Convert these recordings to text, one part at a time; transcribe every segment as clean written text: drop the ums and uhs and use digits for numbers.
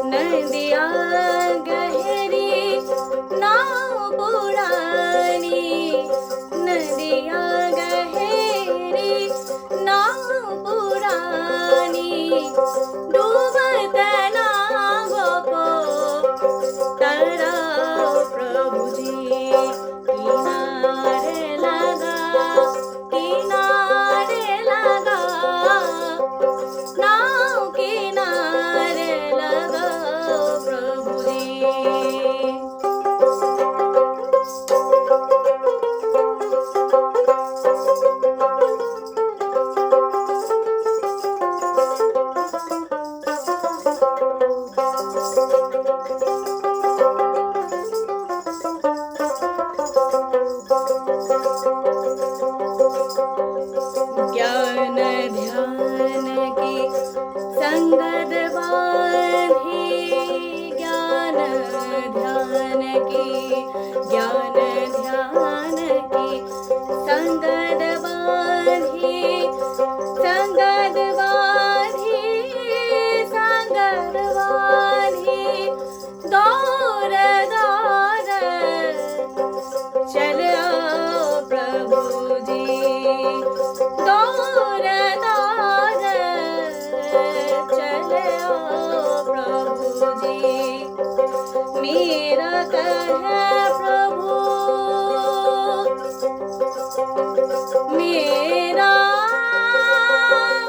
नदिया गहरी नाव पुरानी, नदिया गहरी नाव पुरानी, डूबत नावों को तराओ प्रभु जी। किनारे लगा, किनारे लगा, नाव किनारे लगा प्रभु जी। ज्ञान ध्यान की संगत बांधी, ज्ञान ध्यान की, ज्ञान ध्यान की संगत बांधी, संगत बांधी, संगत बांधी, दौर दौर चल आओ प्रभु जी। दौर दौर चले आओ प्रभु जी। मेरा कहे प्रभु, मेरा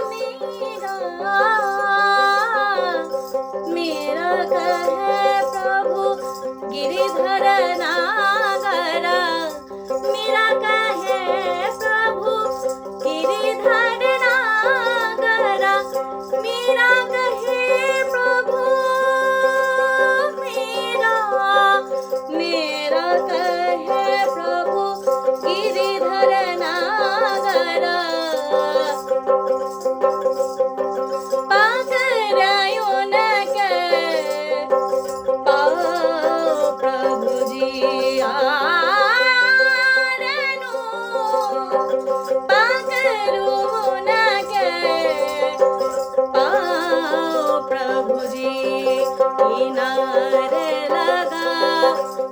मेरा मेरा कहे प्रभु, गिरिधर नागरा। मेरा कहे प्रभु, गिरिधर नागरा। मेरा कहे प्रभु, मेरा कहे प्रभु, गिरिधर नागरा। पाकरायों न के पाओ प्रभु जी। पाकरों न के पाओ प्रभु जी। किनारे लगा,